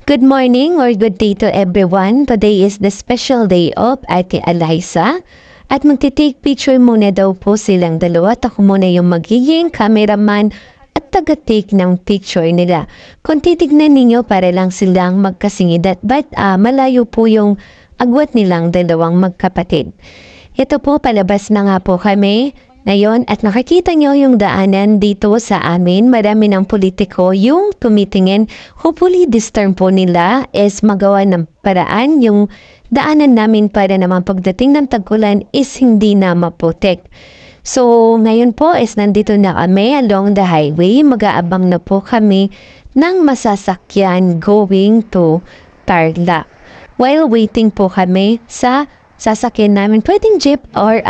Good morning or good day to everyone. Today is the special day of Ate Eliza. At magti-take picture muna daw po silang dalawa at ako muna yung magiging cameraman at taga-take ng picture nila. Kung titignan ninyo para lang silang magkasingid but malayo po yung agwat nilang dalawang magkapatid. Ito po, palabas na nga po kami ngayon at nakikita nyo yung daanan dito sa amin. Marami ng politiko yung tumitingin. Hopefully this term po nila is magawa ng paraan yung daanan namin para naman pagdating ng tagkulan is hindi na maputik. So ngayon po is nandito na kami along the highway. Mag-aabang na po kami ng masasakyan going to Tarlac. While waiting po kami sa sasakyan namin, pwedeng jeep or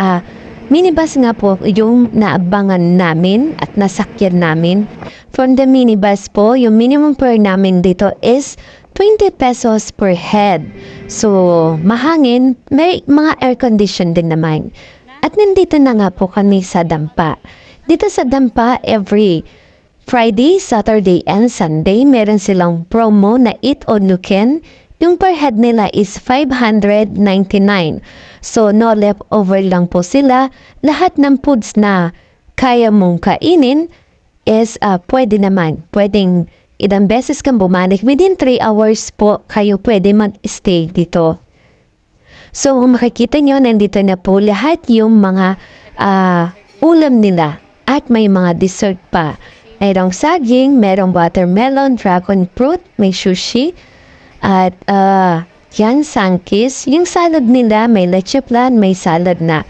minibus nga po yung naabangan namin at nasakyan namin. From the minibus po, yung minimum per namin dito is 20 pesos per head. So, mahangin, may mga air condition din naman. At nandito na nga po kami sa Dampa. Dito sa Dampa, every Friday, Saturday, and Sunday, meron silang promo na Eat on Nuken. Yung per head nila is 599. So, no leftover lang po sila. Lahat ng foods na kaya mong kainin is pwede naman. Pwedeng ilang beses kang bumalik. Within 3 hours po kayo pwede mag-stay dito. So, makikita nyo, nandito na po lahat yung mga ulam nila. At may mga dessert pa. Mayroong saging, mayroong watermelon, dragon fruit, may sushi. At yan, sangkis. Yung salad nila, may leche plan, may salad na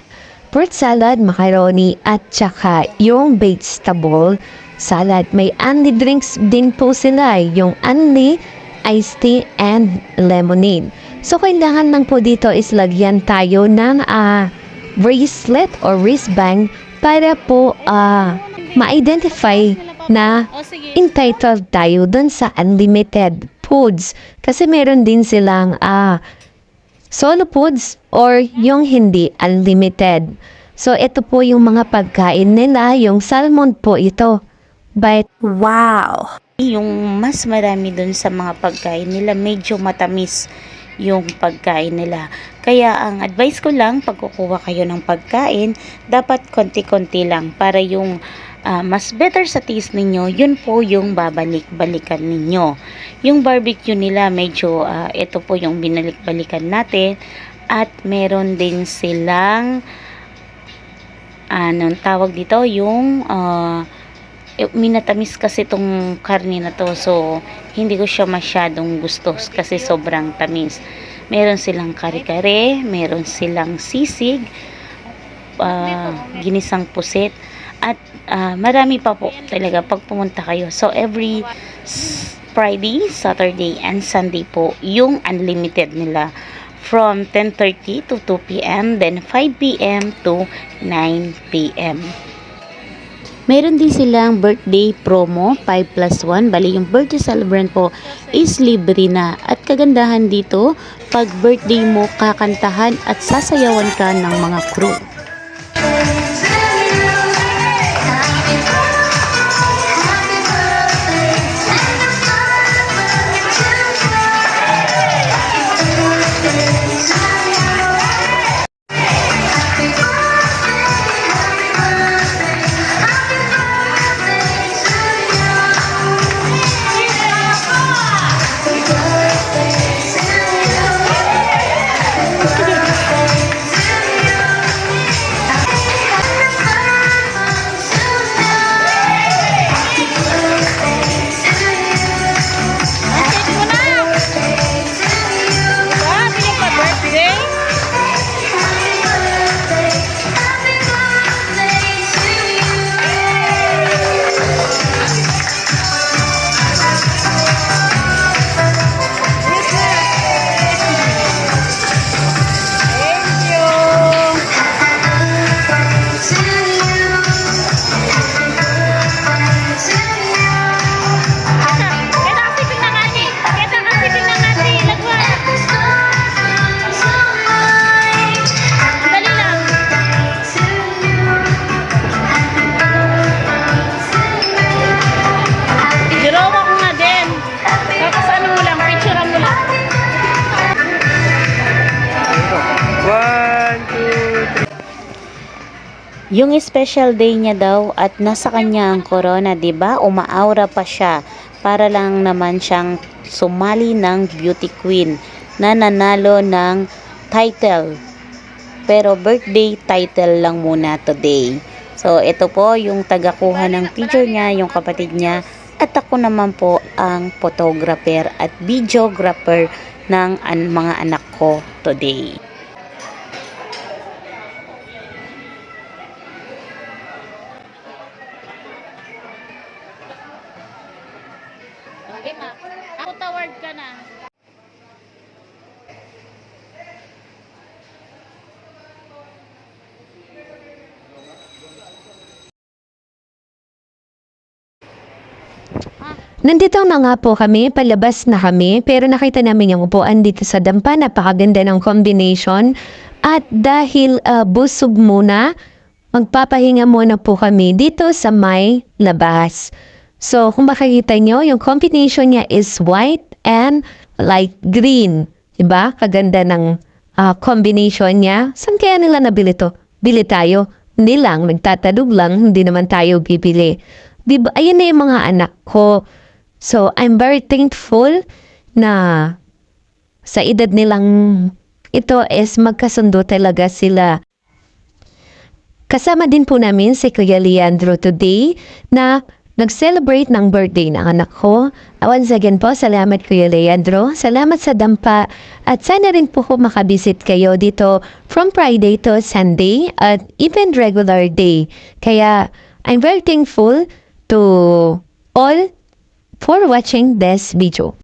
fruit salad, macaroni, at saka yung vegetable salad. May only drinks din po sila. Yung only iced tea and lemonade. So, kailangan lang po dito is lagyan tayo ng bracelet or wristband para po ma-identify na entitled tayo dun sa unlimited foods. Kasi meron din silang solo foods or yung hindi unlimited. So, ito po yung mga pagkain nila. Yung salmon po ito. But, wow! Yung mas marami dun sa mga pagkain nila, medyo matamis yung pagkain nila. Kaya ang advice ko lang, pag kukuha kayo ng pagkain, dapat konti-konti lang para yung mas better sa taste ninyo, yun po yung babalik-balikan ninyo. Yung barbecue nila, medyo ito po yung binalik-balikan natin. At meron din silang anong tawag dito, yung minatamis kasi itong karne na to, so hindi ko siya masyadong gusto kasi sobrang tamis. Meron silang kare-kare, meron silang sisig, ginisang pusit, at marami pa po talaga pag pumunta kayo. So every Friday, Saturday, and Sunday po yung unlimited nila from 10:30 to 2 p.m. then 5 p.m. to 9 p.m. Meron din silang birthday promo, 5+1. Bali, yung birthday celebrant po is libre na. At kagandahan dito, pag birthday mo, kakantahan at sasayawan ka ng mga crew. Yung special day niya daw at nasa kanya ang corona, 'di ba? Umaaura pa siya para lang naman siyang sumali ng beauty queen na nanalo ng title. Pero birthday title lang muna today. So ito po yung tagakuha ng picture niya, yung kapatid niya, at ako naman po ang photographer at videographer ng mga anak ko today. Okay, ma. Ako taward ka na. Nandito na nga po kami, palabas na kami, pero nakita namin yung upuan dito sa dampa, napakaganda ng combination. At dahil busog muna, magpapahinga muna po kami dito sa may labas. So, kung makikita nyo, yung combination niya is white and light green. Diba? Kaganda ng combination niya. Saan kaya nila nabili to? Bili tayo. Hindi lang, nagtatalog lang, hindi naman tayo bibili. Diba? Ayun na yung mga anak ko. So, I'm very thankful na sa edad nilang ito is magkasundo talaga sila. Kasama din po namin si Kuya Leandro today na nag-celebrate ng birthday ng anak ko. Once again po, salamat Kuya Leandro. Salamat sa dampa. At sana rin po ko makabisit kayo dito from Friday to Sunday at even regular day. Kaya I'm very thankful to all for watching this video.